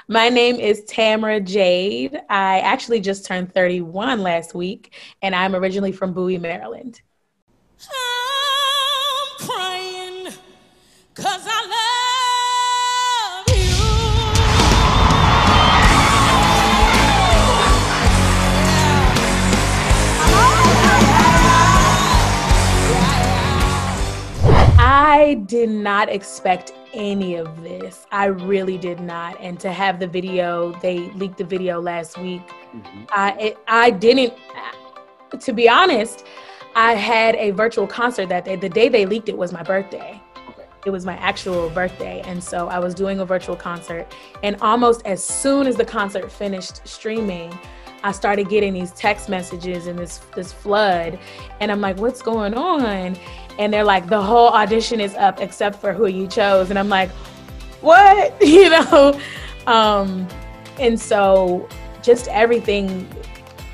My name is Tamara Jade. I actually just turned 31 last week, and I'm originally from Bowie, Maryland. I'm crying 'cause I love you. I did not expect any of this. I really did not. And to have the video, they leaked the video last week. I didn't, to be honest, I had a virtual concert that day. The day they leaked it was my birthday. It was my actual birthday. And so I was doing a virtual concert. And almost as soon as the concert finished streaming, I started getting these text messages and this flood. And I'm like, what's going on? And they're like, the whole audition is up except for who you chose. And I'm like, what? And so just everything,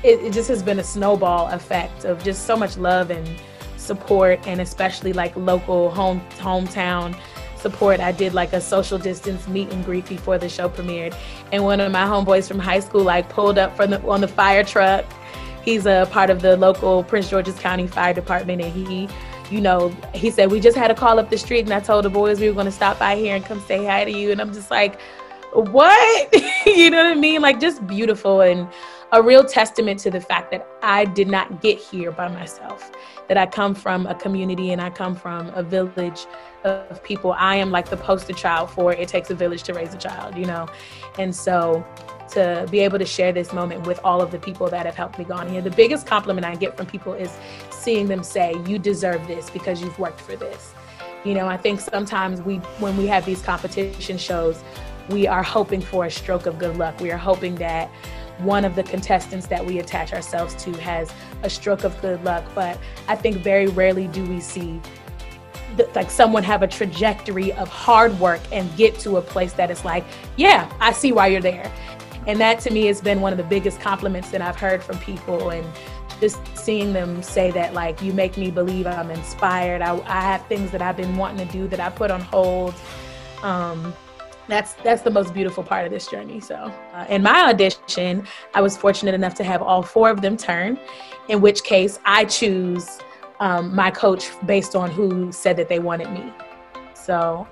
it just has been a snowball effect of just so much love and support, and especially like local hometown support. I did like a social distance meet and greet before the show premiered, and one of my homeboys from high school like pulled up on the fire truck. He's a part of the local Prince George's County Fire Department, and he said, we just had a call up the street, and I told the boys we were going to stop by here and come say hi to you. And I'm just like, what? You know what I mean? Like, just beautiful, and a real testament to the fact that I did not get here by myself, that I come from a community and I come from a village of people. I am like the poster child for it takes a village to raise a child, And so to be able to share this moment with all of the people that have helped me go on here, the biggest compliment I get from people is seeing them say, you deserve this because you've worked for this. I think sometimes when we have these competition shows, we are hoping for a stroke of good luck. We are hoping that one of the contestants that we attach ourselves to has a stroke of good luck. But I think very rarely do we see like someone have a trajectory of hard work and get to a place that is like, yeah, I see why you're there. And that to me has been one of the biggest compliments that I've heard from people, and just seeing them say that, like, you make me believe, I'm inspired. I have things that I've been wanting to do that I put on hold. That's the most beautiful part of this journey. So in my audition, I was fortunate enough to have all 4 of them turn, in which case I choose my coach based on who said that they wanted me. So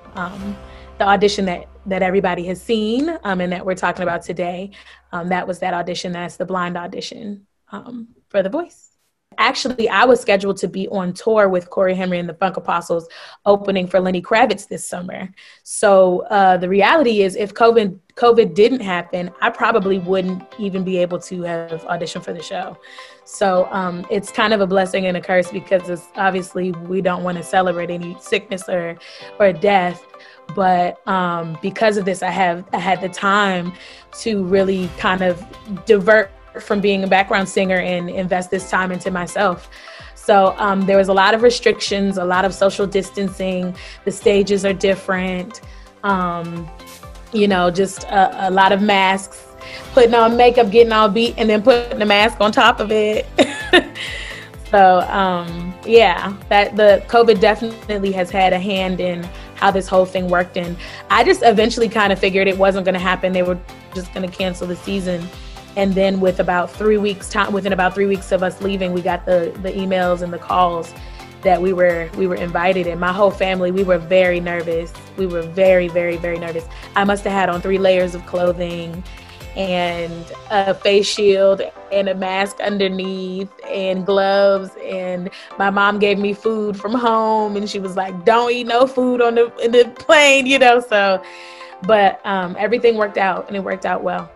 the audition that everybody has seen and that we're talking about today, that was that audition. That's the blind audition for The Voice. Actually, I was scheduled to be on tour with Corey Henry and the Funk Apostles opening for Lenny Kravitz this summer. So the reality is, if COVID didn't happen, I probably wouldn't even be able to have auditioned for the show. So it's kind of a blessing and a curse, because it's obviously we don't want to celebrate any sickness or death. But because of this, I had the time to really kind of divert from being a background singer and invest this time into myself. So there was a lot of restrictions, a lot of social distancing. The stages are different, just a lot of masks, putting on makeup, getting all beat, and then putting the mask on top of it. So that the COVID definitely has had a hand in how this whole thing worked. And I just eventually kind of figured it wasn't going to happen. They were just going to cancel the season. And then within about 3 weeks of us leaving, we got the emails and the calls that we were invited. And my whole family, we were very nervous. We were very, very, very nervous. I must have had on 3 layers of clothing and a face shield and a mask underneath and gloves. And my mom gave me food from home, and she was like, don't eat no food in the plane, so, but everything worked out, and it worked out well.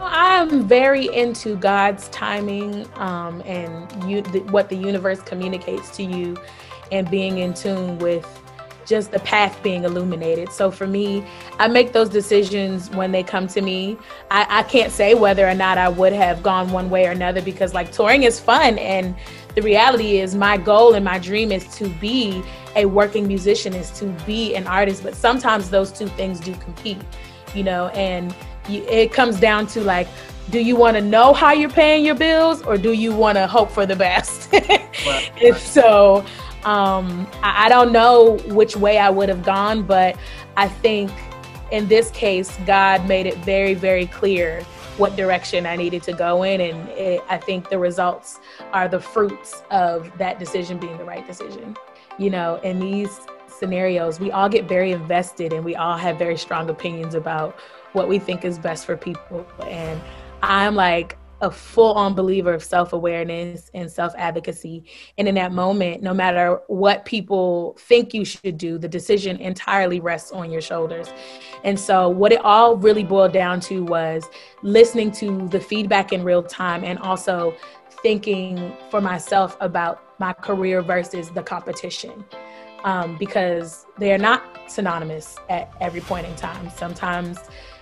I'm very into God's timing and what the universe communicates to you, and being in tune with just the path being illuminated. So for me, I make those decisions when they come to me. I can't say whether or not I would have gone one way or another, because like touring is fun, and the reality is my goal and my dream is to be a working musician, is to be an artist. But sometimes those two things do compete, and it comes down to like, do you want to know how you're paying your bills, or do you want to hope for the best? And so I don't know which way I would have gone, but I think in this case, God made it very, very clear what direction I needed to go in. And I think the results are the fruits of that decision being the right decision. You know, in these scenarios, we all get very invested and we all have very strong opinions about what we think is best for people. And I'm like a full-on believer of self-awareness and self-advocacy. And in that moment, no matter what people think you should do, the decision entirely rests on your shoulders. And so what it all really boiled down to was listening to the feedback in real time and also thinking for myself about my career versus the competition. Because they are not synonymous at every point in time. Sometimes,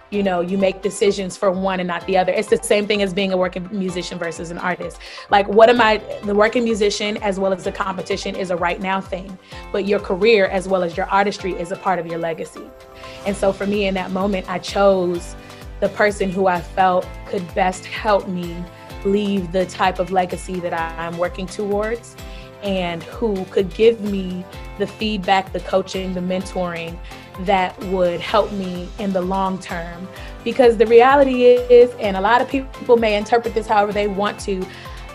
you know, you make decisions for one and not the other. It's the same thing as being a working musician versus an artist. Like, the working musician as well as the competition is a right now thing, but your career as well as your artistry is a part of your legacy. And so for me in that moment, I chose the person who I felt could best help me leave the type of legacy that I'm working towards, and who could give me the feedback, the coaching, the mentoring that would help me in the long term. Because the reality is, and a lot of people may interpret this however they want to,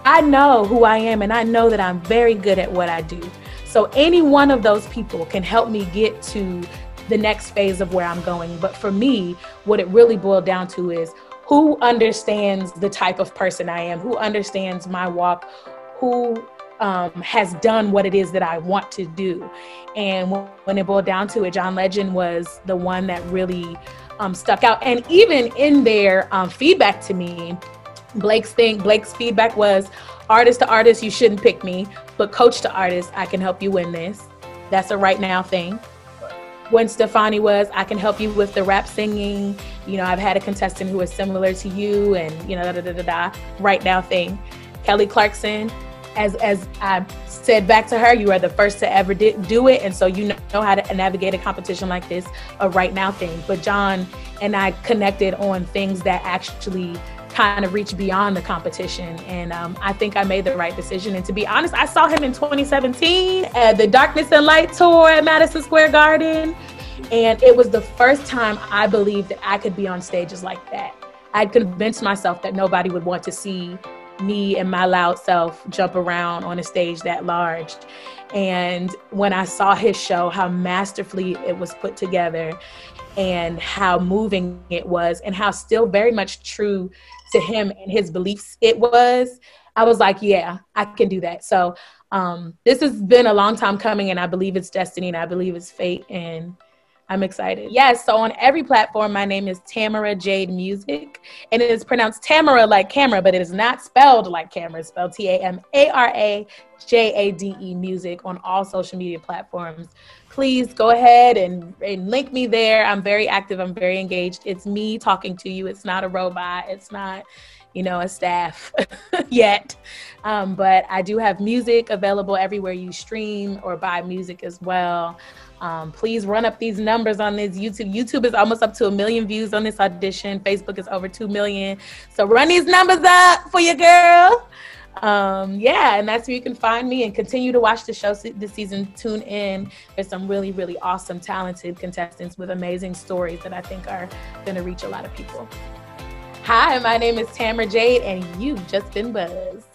I know who I am and I know that I'm very good at what I do. So any one of those people can help me get to the next phase of where I'm going. But for me, what it really boiled down to is who understands the type of person I am, who understands my walk, who has done what it is that I want to do. And when it boiled down to it, John Legend was the one that really stuck out. And even in their feedback to me, Blake's feedback was, artist to artist, you shouldn't pick me, but coach to artist, I can help you win this. That's a right now thing. When Stefani was, I can help you with the rap singing. You know, I've had a contestant who is similar to you, and you know, right now thing. Kelly Clarkson, as I said back to her, you are the first to ever do it. And so you know how to navigate a competition like this, a right now thing. But John and I connected on things that actually kind of reach beyond the competition. And I think I made the right decision. And to be honest, I saw him in 2017 at the Darkness and Light tour at Madison Square Garden. And it was the first time I believed that I could be on stages like that. I'd convinced myself that nobody would want to see me and my loud self jump around on a stage that large. And when I saw his show, how masterfully it was put together and how moving it was and how still very much true to him and his beliefs it was, I was like, yeah, I can do that. So this has been a long time coming, and I believe it's destiny and I believe it's fate, and I'm excited. Yes, so on every platform, my name is Tamara Jade Music, and it is pronounced Tamara like camera, but it is not spelled like camera. It's spelled TAMARAJADE Music on all social media platforms. Please go ahead and link me there. I'm very active. I'm very engaged. It's me talking to you. It's not a robot. It's not, you know, a staff yet. But I do have music available everywhere you stream or buy music as well. Please run up these numbers on this YouTube. YouTube is almost up to 1 million views on this audition. Facebook is over 2 million. So run these numbers up for your girl. Yeah, and that's where you can find me, and continue to watch the show this season. Tune in. There's some really, really awesome, talented contestants with amazing stories that I think are going to reach a lot of people. Hi, my name is Tamara Jade, and you've just been buzzed.